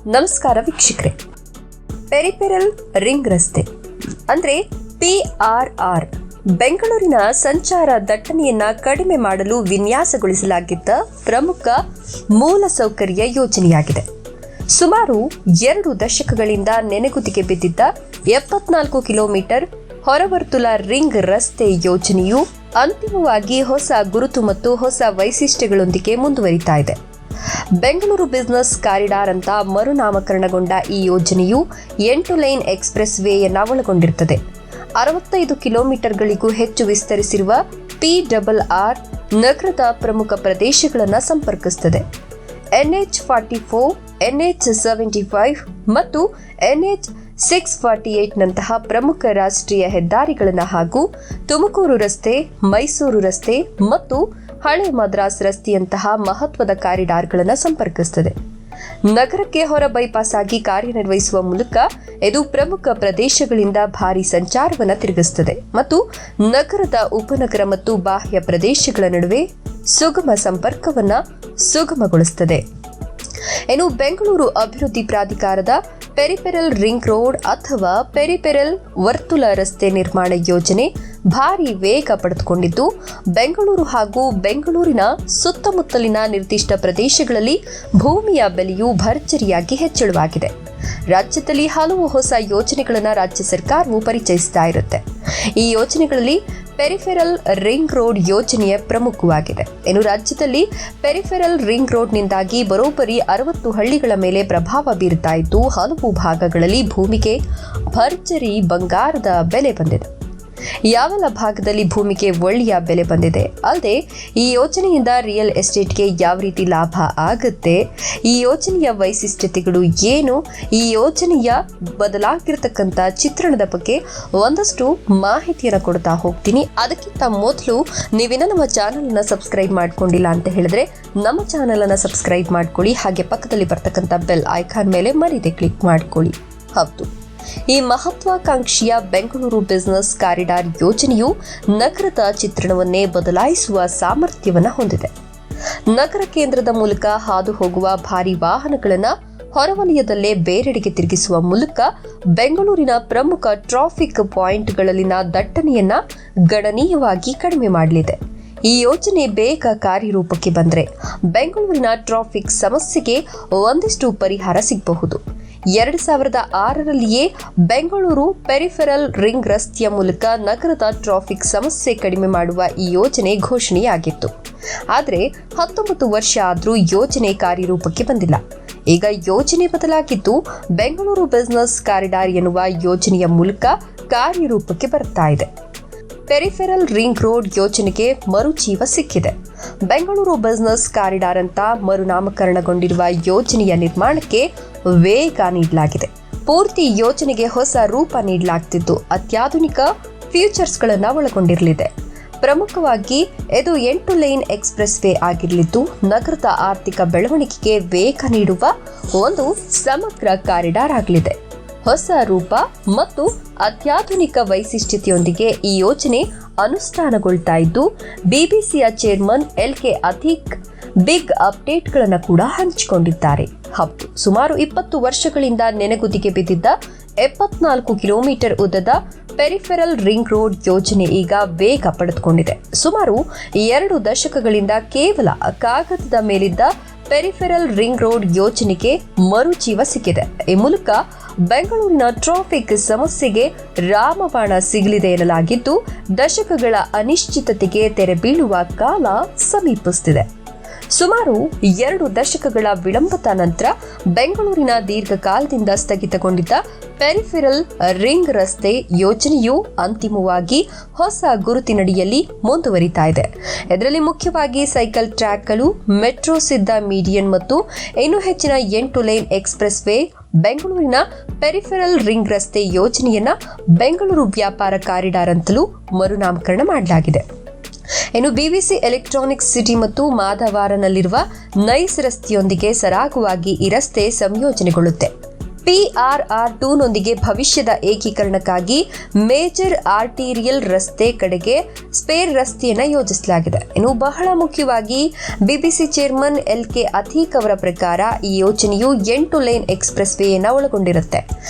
ನಮಸ್ಕಾರ ವೀಕ್ಷಕರೇ. Peripheral ring ರಸ್ತೆ ಅಂದ್ರೆ PRR ಬೆಂಗಳೂರಿನ ಸಂಚಾರ ದಟ್ಟಣೆಯನ್ನ ಕಡಿಮೆ ಮಾಡಲು ವಿನ್ಯಾಸಗೊಳಿಸಲಾಗಿದ್ದ ಪ್ರಮುಖ ಮೂಲಸೌಕರ್ಯ ಯೋಜನೆಯಾಗಿದೆ. ಸುಮಾರು 2 ದಶಕಗಳಿಂದ ನೆನೆಗುದಿಗೆ ಬಿದ್ದಿದ್ದ 74 ಕಿಲೋಮೀಟರ್ ಹೊರವರ್ತುಲ ರಿಂಗ್ ರಸ್ತೆ ಯೋಜನೆಯು ಅಂತಿಮವಾಗಿ ಹೊಸ ಗುರುತು ಮತ್ತು ಹೊಸ ವೈಶಿಷ್ಟ್ಯಗಳೊಂದಿಗೆ ಮುಂದುವರಿತಾ ಇದೆ. ಬೆಂಗಳೂರು ಬಿಸಿನೆಸ್ ಕಾರಿಡಾರ್ ಅಂತ ಮರುನಾಮಕರಣಗೊಂಡ ಈ ಯೋಜನೆಯು 8 ಲೈನ್ ಎಕ್ಸ್‌ಪ್ರೆಸ್ ವೇಯನ್ನು ಒಳಗೊಂಡಿರುತ್ತದೆ. 65 ಕಿಲೋಮೀಟರ್ಗಳಿಗೂ ಹೆಚ್ಚು ವಿಸ್ತರಿಸಿರುವ PRR ನಗರದ ಪ್ರಮುಖ ಪ್ರದೇಶಗಳನ್ನು ಸಂಪರ್ಕಿಸುತ್ತದೆ. NH44, NH75 ಮತ್ತು NH648 ನಂತಹ ಪ್ರಮುಖ ರಾಷ್ಟ್ರೀಯ ಹೆದ್ದಾರಿಗಳನ್ನು ಹಾಗೂ ತುಮಕೂರು ರಸ್ತೆ, ಮೈಸೂರು ರಸ್ತೆ ಮತ್ತು ಹಳೆ ಮದ್ರಾಸ್ ರಸ್ತೆಯಂತಹ ಮಹತ್ವದ ಕಾರಿಡಾರ್ಗಳನ್ನು ಸಂಪರ್ಕಿಸುತ್ತದೆ. ನಗರಕ್ಕೆ ಹೊರ ಬೈಪಾಸ್ ಆಗಿ ಕಾರ್ಯನಿರ್ವಹಿಸುವ ಮೂಲಕ ಇದು ಪ್ರಮುಖ ಪ್ರದೇಶಗಳಿಂದ ಭಾರಿ ಸಂಚಾರವನ್ನು ತಿರುಗಿಸುತ್ತದೆ ಮತ್ತು ನಗರದ ಉಪನಗರ ಮತ್ತು ಬಾಹ್ಯ ಪ್ರದೇಶಗಳ ನಡುವೆ ಸುಗಮ ಸಂಪರ್ಕವನ್ನು ಸುಗಮಗೊಳಿಸುತ್ತದೆ. ಇನ್ನು ಬೆಂಗಳೂರು ಅಭಿವೃದ್ಧಿ ಪ್ರಾಧಿಕಾರದ ಪೆರಿಫೆರಲ್ ರಿಂಗ್ ರೋಡ್ ಅಥವಾ ಪೆರಿಫೆರಲ್ ವರ್ತುಲ ರಸ್ತೆ ನಿರ್ಮಾಣ ಯೋಜನೆ ಭಾರಿ ವೇಗ ಪಡೆದುಕೊಂಡಿದ್ದು, ಬೆಂಗಳೂರು ಹಾಗೂ ಬೆಂಗಳೂರಿನ ಸುತ್ತಮುತ್ತಲಿನ ನಿರ್ದಿಷ್ಟ ಪ್ರದೇಶಗಳಲ್ಲಿ ಭೂಮಿಯ ಬೆಲೆಯು ಭರ್ಜರಿಯಾಗಿ ಹೆಚ್ಚಳವಾಗಿದೆ. ರಾಜ್ಯದಲ್ಲಿ ಹಲವು ಹೊಸ ಯೋಜನೆಗಳನ್ನು ರಾಜ್ಯ ಸರ್ಕಾರವು ಪರಿಚಯಿಸ್ತಾ ಇರುತ್ತೆ. ಈ ಯೋಜನೆಗಳಲ್ಲಿ ಪೆರಿಫೆರಲ್ ರಿಂಗ್ ರೋಡ್ ಯೋಜನೆಯ ಪ್ರಮುಖವಾಗಿದೆ. ಇನ್ನು ರಾಜ್ಯದಲ್ಲಿ ಪೆರಿಫೆರಲ್ ರಿಂಗ್ ರೋಡ್ನಿಂದಾಗಿ ಬರೋಬ್ಬರಿ 60 ಹಳ್ಳಿಗಳ ಮೇಲೆ ಪ್ರಭಾವ ಬೀರುತ್ತಾ ಇದ್ದು, ಹಲವು ಭಾಗಗಳಲ್ಲಿ ಭೂಮಿಗೆ ಭರ್ಜರಿ ಬಂಗಾರದ ಬೆಲೆ ಬಂದಿದೆ. ಯಾವೆಲ್ಲ ಭಾಗದಲ್ಲಿ ಭೂಮಿಗೆ ಒಳ್ಳೆಯ ಬೆಲೆ ಬಂದಿದೆ ಅಲ್ಲದೆ ಈ ಯೋಜನೆಯಿಂದ ರಿಯಲ್ ಎಸ್ಟೇಟ್ಗೆ ಯಾವ ರೀತಿ ಲಾಭ ಆಗುತ್ತೆ, ಈ ಯೋಜನೆಯ ವೈಶಿಷ್ಟ್ಯತೆಗಳು ಏನು, ಈ ಯೋಜನೆಯ ಬದಲಾಗಿರತಕ್ಕಂಥ ಚಿತ್ರಣದ ಬಗ್ಗೆ ಒಂದಷ್ಟು ಮಾಹಿತಿಯನ್ನು ಕೊಡ್ತಾ ಹೋಗ್ತೀನಿ. ಅದಕ್ಕಿಂತ ಮೊದಲು ನೀವಿನ್ನ ನಮ್ಮ ಚಾನಲ್ ಅನ್ನು ಸಬ್ಸ್ಕ್ರೈಬ್ ಮಾಡ್ಕೊಂಡಿಲ್ಲ ಅಂತ ಹೇಳಿದ್ರೆ ನಮ್ಮ ಚಾನಲ್ ಅನ್ನು ಸಬ್ಸ್ಕ್ರೈಬ್ ಮಾಡ್ಕೊಳ್ಳಿ. ಹಾಗೆ ಪಕ್ಕದಲ್ಲಿ ಬರ್ತಕ್ಕಂಥ ಬೆಲ್ ಐಕಾನ್ ಮೇಲೆ ಮರೀದೆ ಕ್ಲಿಕ್ ಮಾಡ್ಕೊಳ್ಳಿ. ಹೌದು, ಈ ಮಹತ್ವಾಕಾಂಕ್ಷಿಯ ಬೆಂಗಳೂರು ಬಿಸಿನೆಸ್ ಕಾರಿಡಾರ್ ಯೋಜನೆಯು ನಗರದ ಚಿತ್ರಣವನ್ನೇ ಬದಲಾಯಿಸುವ ಸಾಮರ್ಥ್ಯವನ್ನು ಹೊಂದಿದೆ. ನಗರ ಕೇಂದ್ರದ ಮೂಲಕ ಹಾದು ಹೋಗುವ ಭಾರಿ ವಾಹನಗಳನ್ನು ಹೊರವಲಯದಲ್ಲೇ ಬೇರೆಡೆಗೆ ತಿರುಗಿಸುವ ಮೂಲಕ ಬೆಂಗಳೂರಿನ ಪ್ರಮುಖ ಟ್ರಾಫಿಕ್ ಪಾಯಿಂಟ್ಗಳಲ್ಲಿನ ದಟ್ಟಣೆಯನ್ನ ಗಣನೀಯವಾಗಿ ಕಡಿಮೆ ಮಾಡಲಿದೆ. ಈ ಯೋಜನೆ ಬೇಗ ಕಾರ್ಯರೂಪಕ್ಕೆ ಬಂದರೆ ಬೆಂಗಳೂರಿನ ಟ್ರಾಫಿಕ್ ಸಮಸ್ಯೆಗೆ ಒಂದಿಷ್ಟು ಪರಿಹಾರ ಸಿಗಬಹುದು. 2006ರಲ್ಲಿಯೇ ಬೆಂಗಳೂರು ಪೆರಿಫೆರಲ್ ರಿಂಗ್ ರಸ್ತೆಯ ಮೂಲಕ ನಗರದ ಟ್ರಾಫಿಕ್ ಸಮಸ್ಯೆ ಕಡಿಮೆ ಮಾಡುವ ಈ ಯೋಜನೆ ಘೋಷಣೆಯಾಗಿತ್ತು. ಆದರೆ 19 ವರ್ಷ ಆದರೂ ಯೋಜನೆ ಕಾರ್ಯರೂಪಕ್ಕೆ ಬಂದಿಲ್ಲ. ಈಗ ಯೋಜನೆ ಬದಲಾಗಿದ್ದು ಬೆಂಗಳೂರು ಬಿಸಿನೆಸ್ ಕಾರಿಡಾರ್ ಎನ್ನುವ ಯೋಜನೆಯ ಮೂಲಕ ಕಾರ್ಯರೂಪಕ್ಕೆ ಬರ್ತಾ ಇದೆ. ಪೆರಿಫೆರಲ್ ರಿಂಗ್ ರೋಡ್ ಯೋಜನೆಗೆ ಮರುಜೀವ ಸಿಕ್ಕಿದೆ. ಬೆಂಗಳೂರು ಬಿಸಿನೆಸ್ ಕಾರಿಡಾರ್ ಅಂತ ಮರುನಾಮಕರಣಗೊಂಡಿರುವ ಯೋಜನೆಯ ನಿರ್ಮಾಣಕ್ಕೆ ವೇಗ ನೀಡಲಾಗಿದೆ. ಪೂರ್ತಿ ಯೋಜನೆಗೆ ಹೊಸ ರೂಪ ನೀಡಲಾಗ್ತಿದ್ದು ಅತ್ಯಾಧುನಿಕ ಫೀಚರ್ಸ್ಗಳನ್ನು ಒಳಗೊಂಡಿರಲಿದೆ. ಪ್ರಮುಖವಾಗಿ ಇದು 8 ಲೈನ್ ಎಕ್ಸ್‌ಪ್ರೆಸ್ ವೇ ಆಗಿರಲಿದ್ದು ನಗರದ ಆರ್ಥಿಕ ಬೆಳವಣಿಗೆಗೆ ವೇಗ ನೀಡುವ ಒಂದು ಸಮಗ್ರ ಕಾರಿಡಾರ್ ಆಗಲಿದೆ. ಹೊಸ ರೂಪ ಮತ್ತು ಅತ್ಯಾಧುನಿಕ ವೈಶಿಷ್ಟ್ಯತೆಯೊಂದಿಗೆ ಈ ಯೋಜನೆ ಅನುಷ್ಠಾನಗೊಳ್ತಾ ಇದ್ದು, ಬಿಬಿಸಿಯ ಚೇರ್ಮನ್ LK ಅತೀಕ್ ಬಿಗ್ ಅಪ್ಡೇಟ್ಗಳನ್ನು ಕೂಡ ಹಂಚಿಕೊಂಡಿದ್ದಾರೆ. ಹೌದು, ಸುಮಾರು 20 ವರ್ಷಗಳಿಂದ ನೆನೆಗುದಿಗೆ ಬಿದ್ದಿದ್ದ 74 ಕಿಲೋಮೀಟರ್ ಉದ್ದದ ಪೆರಿಫೆರಲ್ ರಿಂಗ್ ರೋಡ್ ಯೋಜನೆ ಈಗ ವೇಗ ಪಡೆದುಕೊಂಡಿದೆ. ಸುಮಾರು 2 ದಶಕಗಳಿಂದ ಕೇವಲ ಕಾಗದದ ಮೇಲಿದ್ದ ಪೆರಿಫೆರಲ್ ರಿಂಗ್ ರೋಡ್ ಯೋಜನೆಗೆ ಮರುಜೀವ ಸಿಕ್ಕಿದೆ. ಈ ಮೂಲಕ ಬೆಂಗಳೂರಿನ ಟ್ರಾಫಿಕ್ ಸಮಸ್ಯೆಗೆ ರಾಮಬಾಣ ಸಿಗಲಿದೆ ಎನ್ನಲಾಗಿದ್ದು, ದಶಕಗಳ ಅನಿಶ್ಚಿತತೆಗೆ ತೆರೆ ಬೀಳುವ ಕಾಲ ಸಮೀಪಿಸುತ್ತಿದೆ. ಸುಮಾರು 2 ದಶಕಗಳ ವಿಳಂಬದ ನಂತರ ಬೆಂಗಳೂರಿನ ದೀರ್ಘಕಾಲದಿಂದ ಸ್ಥಗಿತಗೊಂಡಿದ್ದ ಪೆರಿಫೆರಲ್ ರಿಂಗ್ ರಸ್ತೆ ಯೋಜನೆಯು ಅಂತಿಮವಾಗಿ ಹೊಸ ಗುರುತಿನಡಿಯಲ್ಲಿ ಮುಂದುವರಿತಾ ಇದೆ. ಇದರಲ್ಲಿ ಮುಖ್ಯವಾಗಿ ಸೈಕಲ್ ಟ್ರ್ಯಾಕ್ಗಳು, ಮೆಟ್ರೋ ಸಿದ್ಧ ಮೀಡಿಯನ್ ಮತ್ತು ಇನ್ನೂ ಹೆಚ್ಚಿನ 8 ಲೈನ್ ಎಕ್ಸ್‌ಪ್ರೆಸ್ ವೇ, ಬೆಂಗಳೂರಿನ ಪೆರಿಫೆರಲ್ ರಿಂಗ್ ರಸ್ತೆ ಯೋಜನೆಯನ್ನ ಬೆಂಗಳೂರು ವ್ಯಾಪಾರ ಕಾರಿಡಾರ್ ಅಂತಲೂ ಮರುನಾಮಕರಣ ಮಾಡಲಾಗಿದೆ. ಇನ್ನು ಬಿವಿಸಿ ಎಲೆಕ್ಟ್ರಾನಿಕ್ಸ್ ಸಿಟಿ ಮತ್ತು ಮಾಧವಾರನಲ್ಲಿರುವ ನೈಸ್ ರಸ್ತೆಯೊಂದಿಗೆ ಸರಾಗವಾಗಿ ಈ ರಸ್ತೆ ಸಂಯೋಜನೆಗೊಳ್ಳುತ್ತೆ. PRR2 ನೊಂದಿಗೆ ಭವಿಷ್ಯದ ಏಕೀಕರಣಕ್ಕಾಗಿ ಮೇಜರ್ ಆರ್ಟೀರಿಯಲ್ ರಸ್ತೆ ಕಡೆಗೆ ಸ್ಪೇರ್ ರಸ್ತೆಯನ್ನು ಯೋಜಿಸಲಾಗಿದೆ. ಇನ್ನು ಬಹಳ ಮುಖ್ಯವಾಗಿ ಬಿಬಿಸಿ ಚೇರ್ಮನ್ LK ಅತೀಕ್ ಅವರ ಪ್ರಕಾರ ಈ ಯೋಜನೆಯು 8 ಲೇನ್ ಎಕ್ಸ್‌ಪ್ರೆಸ್ ವೇಯನ್ನು ಒಳಗೊಂಡಿರುತ್ತೆ.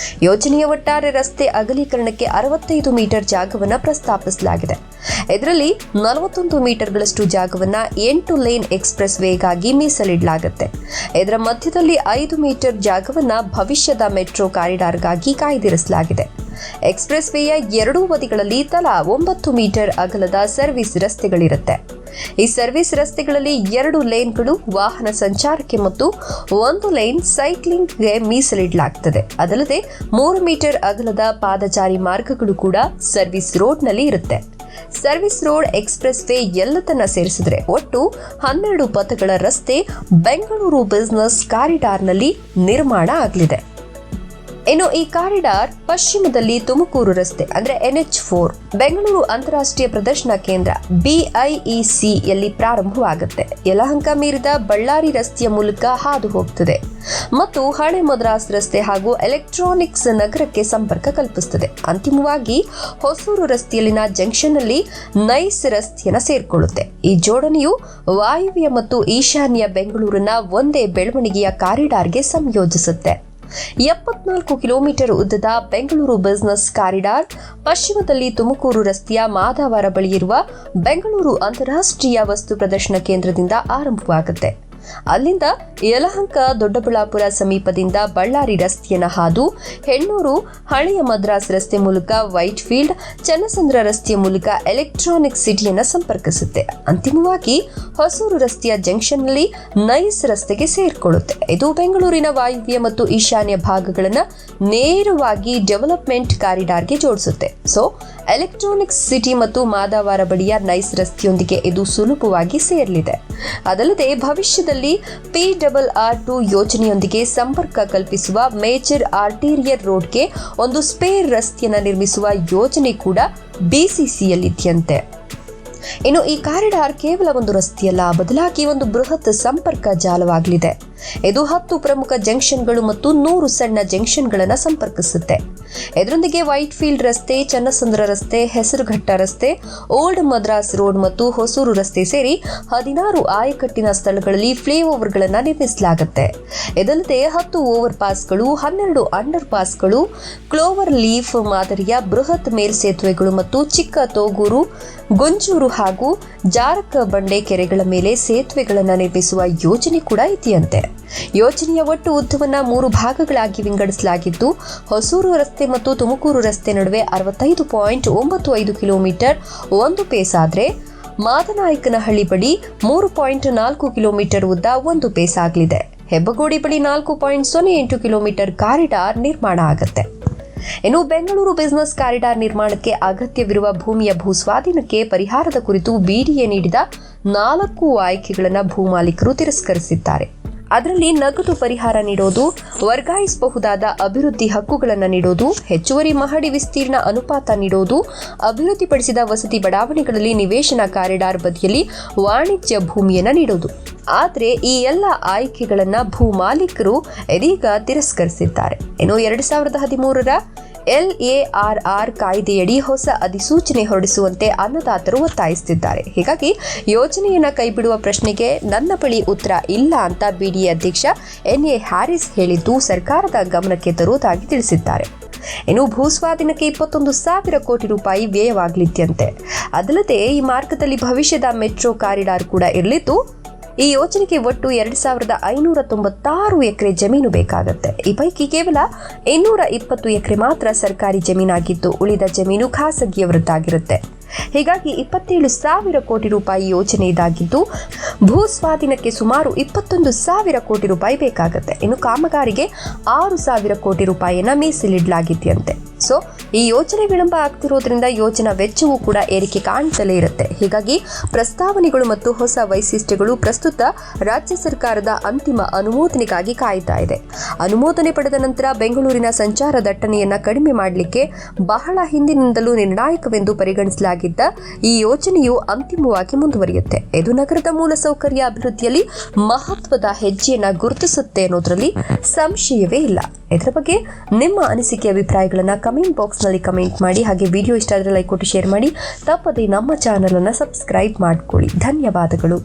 ಯೋಜನೆಯ ಒಟ್ಟಾರೆ ರಸ್ತೆ ಅಗಲೀಕರಣಕ್ಕೆ 65 ಮೀಟರ್ ಜಾಗವನ್ನು ಪ್ರಸ್ತಾಪಿಸಲಾಗಿದೆ. ಇದರಲ್ಲಿ 41 ಮೀಟರ್ಗಳಷ್ಟು ಜಾಗವನ್ನು 8 ಲೇನ್ ಎಕ್ಸ್‌ಪ್ರೆಸ್ ವೇಗಾಗಿ ಮೀಸಲಿಡಲಾಗುತ್ತೆ. ಇದರ ಮಧ್ಯದಲ್ಲಿ 5 ಮೀಟರ್ ಜಾಗವನ್ನು ಭವಿಷ್ಯದ ಮೆಟ್ರೋ ಕಾರಿಡಾರ್ಗಾಗಿ ಕಾಯ್ದಿರಿಸಲಾಗಿದೆ. ಎಕ್ಸ್‌ಪ್ರೆಸ್ ವೇಯ ಎರಡೂ ಬದಿಗಳಲ್ಲಿ ತಲಾ 9 ಮೀಟರ್ ಅಗಲದ ಸರ್ವಿಸ್ ರಸ್ತೆಗಳಿರುತ್ತೆ. ಈ ಸರ್ವಿಸ್ ರಸ್ತೆಗಳಲ್ಲಿ 2 ಲೇನ್ಗಳು ವಾಹನ ಸಂಚಾರಕ್ಕೆ ಮತ್ತು 1 ಲೇನ್ ಸೈಕ್ಲಿಂಗ್ಗೆ ಮೀಸಲಿಡಲಾಗುತ್ತದೆ. ಅದಲ್ಲದೆ 3 ಮೀಟರ್ ಅಗಲದ ಪಾದಚಾರಿ ಮಾರ್ಗಗಳು ಕೂಡ ಸರ್ವಿಸ್ ರೋಡ್ನಲ್ಲಿ ಇರುತ್ತೆ. ಸರ್ವಿಸ್ ರೋಡ್ ಎಕ್ಸ್‌ಪ್ರೆಸ್ ವೇ ಎಲ್ಲತನ್ನ ಸೇರಿಸಿದ್ರೆ ಒಟ್ಟು 12 ಪಥಗಳ ರಸ್ತೆ ಬೆಂಗಳೂರು ಬಿಸಿನೆಸ್ ಕಾರಿಡಾರ್ನಲ್ಲಿ ನಿರ್ಮಾಣ ಆಗಲಿದೆ. ಇನ್ನು ಈ ಕಾರಿಡಾರ್ ಪಶ್ಚಿಮದಲ್ಲಿ ತುಮಕೂರು ರಸ್ತೆ ಅಂದ್ರೆ NH4 ಬೆಂಗಳೂರು ಅಂತಾರಾಷ್ಟ್ರೀಯ ಪ್ರದರ್ಶನ ಕೇಂದ್ರ BIEC ಯಲ್ಲಿ ಪ್ರಾರಂಭವಾಗುತ್ತೆ. ಯಲಹಂಕ ಮೀರಿದ ಬಳ್ಳಾರಿ ರಸ್ತೆಯ ಮೂಲಕ ಹಾದು ಹೋಗ್ತದೆ ಮತ್ತು ಹಳೆ ಮದ್ರಾಸ್ ರಸ್ತೆ ಹಾಗೂ ಎಲೆಕ್ಟ್ರಾನಿಕ್ಸ್ ನಗರಕ್ಕೆ ಸಂಪರ್ಕ ಕಲ್ಪಿಸುತ್ತದೆ. ಅಂತಿಮವಾಗಿ ಹೊಸೂರು ರಸ್ತೆಯಲ್ಲಿನ ಜಂಕ್ಷನ್ ನಲ್ಲಿ ನೈಸ್ ರಸ್ತೆಯನ್ನು ಸೇರ್ಕೊಳ್ಳುತ್ತೆ. ಈ ಜೋಡಣೆಯು ವಾಯುವ್ಯ ಮತ್ತು ಈಶಾನ್ಯ ಬೆಂಗಳೂರಿನ ಒಂದೇ ಬೆಳವಣಿಗೆಯ ಕಾರಿಡಾರ್ಗೆ ಸಂಯೋಜಿಸುತ್ತೆ. 74 ಕಿಲೋಮೀಟರ್ ಉದ್ದದ ಬೆಂಗಳೂರು ಬಿಸಿನೆಸ್ ಕಾರಿಡಾರ್ ಪಶ್ಚಿಮದಲ್ಲಿ ತುಮಕೂರು ರಸ್ತೆಯ ಮಾದಾವರ ಬಳಿ ಇರುವ ಬೆಂಗಳೂರು ಅಂತಾರಾಷ್ಟ್ರೀಯ ವಸ್ತು ಪ್ರದರ್ಶನ ಕೇಂದ್ರದಿಂದ ಆರಂಭವಾಗುತ್ತೆ. ಅಲ್ಲಿಂದ ಯಲಹಂಕ ದೊಡ್ಡಬಳ್ಳಾಪುರ ಸಮೀಪದಿಂದ ಬಳ್ಳಾರಿ ರಸ್ತೆಯನ್ನು ಹಾದು ಹೆಣ್ಣೂರು ಹಳೆಯ ಮದ್ರಾಸ್ ರಸ್ತೆ ಮೂಲಕ ವೈಟ್ ಫೀಲ್ಡ್ ಚನ್ನಸಂದ್ರ ರಸ್ತೆಯ ಮೂಲಕ ಎಲೆಕ್ಟ್ರಾನಿಕ್ ಸಿಟಿಯನ್ನು ಸಂಪರ್ಕಿಸುತ್ತೆ. ಅಂತಿಮವಾಗಿ ಹೊಸೂರು ರಸ್ತೆಯ ಜಂಕ್ಷನ್ನಲ್ಲಿ ನೈಸ್ ರಸ್ತೆಗೆ ಸೇರಿಕೊಳ್ಳುತ್ತೆ. ಇದು ಬೆಂಗಳೂರಿನ ವಾಯುವ್ಯ ಮತ್ತು ಈಶಾನ್ಯ ಭಾಗಗಳನ್ನು ನೇರವಾಗಿ ಡೆವಲಪ್ಮೆಂಟ್ ಕಾರಿಡಾರ್ಗೆ ಜೋಡಿಸುತ್ತೆ. ಸೊ ಎಲೆಕ್ಟ್ರಾನಿಕ್ಸ್ ಸಿಟಿ ಮತ್ತು ಮಾದಾವರ ಬಳಿಯ ನೈಸ್ ರಸ್ತೆಯೊಂದಿಗೆ ಇದು ಸುಲಭವಾಗಿ ಸೇರಲಿದೆ. ಅದಲ್ಲದೆ ಭವಿಷ್ಯದಲ್ಲಿ PRR2 ಯೋಜನೆಯೊಂದಿಗೆ ಸಂಪರ್ಕ ಕಲ್ಪಿಸುವ ಮೇಜರ್ ಆರ್ಟೀರಿಯಲ್ ರೋಡ್ಗೆ ಒಂದು ಸ್ಪೇರ್ ರಸ್ತೆಯನ್ನು ನಿರ್ಮಿಸುವ ಯೋಜನೆ ಕೂಡ BCCಯಲ್ಲಿದೆಯಂತೆ. ಇನ್ನು ಈ ಕಾರಿಡಾರ್ ಕೇವಲ ಒಂದು ರಸ್ತೆಯಲ್ಲ, ಬದಲಾಗಿ ಒಂದು ಬೃಹತ್ ಸಂಪರ್ಕ ಜಾಲವಾಗಲಿದೆ. ಇದು 10 ಪ್ರಮುಖ ಜಂಕ್ಷನ್ಗಳು ಮತ್ತು 100 ಸಣ್ಣ ಜಂಕ್ಷನ್ಗಳನ್ನು ಸಂಪರ್ಕಿಸುತ್ತೆ. ಇದರೊಂದಿಗೆ ವೈಟ್ ಫೀಲ್ಡ್ ರಸ್ತೆ, ಚನ್ನಸಂದ್ರ ರಸ್ತೆ, ಹೆಸರುಘಟ್ಟ ರಸ್ತೆ, ಓಲ್ಡ್ ಮದ್ರಾಸ್ ರೋಡ್ ಮತ್ತು ಹೊಸೂರು ರಸ್ತೆ ಸೇರಿ 16 ಆಯಕಟ್ಟಿನ ಸ್ಥಳಗಳಲ್ಲಿ ಫ್ಲೈಓವರ್ಗಳನ್ನು ನಿರ್ಮಿಸಲಾಗುತ್ತೆ. ಇದಲ್ಲದೆ 10 ಓವರ್ ಪಾಸ್ಗಳು, 12 ಅಂಡರ್ ಪಾಸ್ಗಳು, ಕ್ಲೋವರ್ ಲೀಫ್ ಮಾದರಿಯ ಬೃಹತ್ ಮೇಲ್ಸೇತುವೆಗಳು ಮತ್ತು ಚಿಕ್ಕ ತೋಗೂರು, ಗುಂಜೂರು ಹಾಗೂ ಜಾರಕ ಬಂಡೆ ಕೆರೆಗಳ ಮೇಲೆ ಸೇತುವೆಗಳನ್ನು ನಿರ್ಮಿಸುವ ಯೋಜನೆ ಕೂಡ ಇದೆಯಂತೆ. ಯೋಜನೆಯ ಒಟ್ಟು ಉದ್ದವನ್ನು 3 ಭಾಗಗಳಾಗಿ ವಿಂಗಡಿಸಲಾಗಿದ್ದು, ಹೊಸೂರು ರಸ್ತೆ ಮತ್ತು ತುಮಕೂರು ರಸ್ತೆ ನಡುವೆ 65.95 ಕಿಲೋಮೀಟರ್ ಒಂದು ಪೇಸ್ ಆದರೆ ಮಾದನಾಯಕನಹಳ್ಳಿ ಬಳಿ 3.4 ಕಿಲೋಮೀಟರ್ ಉದ್ದ ಒಂದು ಪೇಸ್ ಆಗಲಿದೆ. ಹೆಬ್ಬಗೋಡಿ ಬಳಿ 4.08 ಕಿಲೋಮೀಟರ್ ಕಾರಿಡಾರ್ ನಿರ್ಮಾಣ ಆಗುತ್ತೆ. ಇನ್ನು ಬೆಂಗಳೂರು ಬಿಸಿನೆಸ್ ಕಾರಿಡಾರ್ ನಿರ್ಮಾಣಕ್ಕೆ ಅಗತ್ಯವಿರುವ ಭೂಮಿಯ ಭೂಸ್ವಾಧೀನಕ್ಕೆ ಪರಿಹಾರದ ಕುರಿತು BDA ನೀಡಿದ 4 ಆಯ್ಕೆಗಳನ್ನು ಭೂಮಾಲೀಕರು ತಿರಸ್ಕರಿಸಿದ್ದಾರೆ. ಅದರಲ್ಲಿ ನಗದು ಪರಿಹಾರ ನೀಡೋದು, ವರ್ಗಾಯಿಸಬಹುದಾದ ಅಭಿವೃದ್ಧಿ ಹಕ್ಕುಗಳನ್ನು ನೀಡೋದು, ಹೆಚ್ಚುವರಿ ಮಹಡಿ ವಿಸ್ತೀರ್ಣ ಅನುಪಾತ ನೀಡೋದು, ಅಭಿವೃದ್ಧಿಪಡಿಸಿದ ವಸತಿ ಬಡಾವಣೆಗಳಲ್ಲಿ ನಿವೇಶನ ಕಾರಿಡಾರ್ ಬದಿಯಲ್ಲಿ ವಾಣಿಜ್ಯ ಭೂಮಿಯನ್ನು ನೀಡೋದು. ಆದರೆ ಈ ಎಲ್ಲ ಆಯ್ಕೆಗಳನ್ನು ಭೂಮಾಲೀಕರು ಇದೀಗ ತಿರಸ್ಕರಿಸಿದ್ದಾರೆ. ಇನ್ನು 2013ರ LARR ಕಾಯ್ದೆಯಡಿ ಹೊಸ ಅಧಿಸೂಚನೆ ಹೊರಡಿಸುವಂತೆ ಅನ್ನದಾತರು ಒತ್ತಾಯಿಸುತ್ತಿದ್ದಾರೆ. ಹೀಗಾಗಿ ಯೋಜನೆಯನ್ನು ಕೈಬಿಡುವ ಪ್ರಶ್ನೆಗೆ ನನ್ನ ಬಳಿ ಉತ್ತರ ಇಲ್ಲ ಅಂತ BDA ಅಧ್ಯಕ್ಷ NA ಹ್ಯಾರಿಸ್ ಹೇಳಿದ್ದು ಸರ್ಕಾರದ ಗಮನಕ್ಕೆ ತರುವುದಾಗಿ ತಿಳಿಸಿದ್ದಾರೆ. ಇನ್ನು ಭೂಸ್ವಾಧೀನಕ್ಕೆ 21,000 ಕೋಟಿ ರೂಪಾಯಿ ವ್ಯಯವಾಗಲಿದ್ದಂತೆ. ಅದಲ್ಲದೆ ಈ ಮಾರ್ಗದಲ್ಲಿ ಭವಿಷ್ಯದ ಮೆಟ್ರೋ ಕಾರಿಡಾರ್ ಕೂಡ ಇರಲಿದ್ದು, ಈ ಯೋಜನೆಗೆ ಒಟ್ಟು 2,596 ಎಕರೆ ಜಮೀನು ಬೇಕಾಗುತ್ತೆ. ಈ ಪೈಕಿ ಕೇವಲ 220 ಎಕರೆ ಮಾತ್ರ ಸರ್ಕಾರಿ ಜಮೀನಾಗಿದ್ದು, ಉಳಿದ ಜಮೀನು ಖಾಸಗಿಯವರದ್ದಾಗಿರುತ್ತೆ. ಹೀಗಾಗಿ 27,000 ಕೋಟಿ ರೂಪಾಯಿ ಯೋಜನೆ ಇದಾಗಿದ್ದು, ಭೂ ಸ್ವಾಧೀನಕ್ಕೆ ಸುಮಾರು 21,000 ಕೋಟಿ ರೂಪಾಯಿ ಬೇಕಾಗುತ್ತೆ. ಇನ್ನು ಕಾಮಗಾರಿಗೆ 6,000 ಕೋಟಿ ರೂಪಾಯಿಯನ್ನ ಮೀಸಲಿಡಲಾಗಿದೆಯಂತೆ. ಸೊ ಈ ಯೋಜನೆ ವಿಳಂಬ ಆಗ್ತಿರೋದ್ರಿಂದ ಯೋಜನಾ ವೆಚ್ಚವೂ ಕೂಡ ಏರಿಕೆ ಕಾಣ್ತಲೇ ಇರುತ್ತೆ. ಹೀಗಾಗಿ ಪ್ರಸ್ತಾವನೆಗಳು ಮತ್ತು ಹೊಸ ವೈಶಿಷ್ಟ್ಯಗಳು ಪ್ರಸ್ತುತ ರಾಜ್ಯ ಸರ್ಕಾರದ ಅಂತಿಮ ಅನುಮೋದನೆಗಾಗಿ ಕಾಯ್ತಾ ಇದೆ. ಅನುಮೋದನೆ ಪಡೆದ ನಂತರ ಬೆಂಗಳೂರಿನ ಸಂಚಾರ ದಟ್ಟಣೆಯನ್ನ ಕಡಿಮೆ ಮಾಡಲಿಕ್ಕೆ ಬಹಳ ಹಿಂದಿನಿಂದಲೂ ನಿರ್ಣಾಯಕವೆಂದು ಪರಿಗಣಿಸಲಾಗಿದ್ದ ಈ ಯೋಜನೆಯು ಅಂತಿಮವಾಗಿ ಮುಂದುವರಿಯುತ್ತೆ. ಇದು ನಗರದ ಮೂಲಸೌಕರ್ಯ ಅಭಿವೃದ್ಧಿಯಲ್ಲಿ ಮಹತ್ವದ ಹೆಜ್ಜೆಯನ್ನ ಗುರುತಿಸುತ್ತೆ ಅನ್ನೋದ್ರಲ್ಲಿ ಸಂಶಯವೇ ಇಲ್ಲ. ಇದರ ಬಗ್ಗೆ ನಿಮ್ಮ ಅನಿಸಿಕೆ ಅಭಿಪ್ರಾಯಗಳನ್ನು ಕಮೆಂಟ್ ಬಾಕ್ಸ್ನಲ್ಲಿ ಕಮೆಂಟ್ ಮಾಡಿ. ಹಾಗೆ ವಿಡಿಯೋ ಇಷ್ಟ ಆದರೆ ಲೈಕ್ ಕೊಟ್ಟು ಶೇರ್ ಮಾಡಿ. ತಪ್ಪದೇ ನಮ್ಮ ಚಾನಲನ್ನು ಸಬ್ಸ್ಕ್ರೈಬ್ ಮಾಡಿಕೊಳ್ಳಿ. ಧನ್ಯವಾದಗಳು.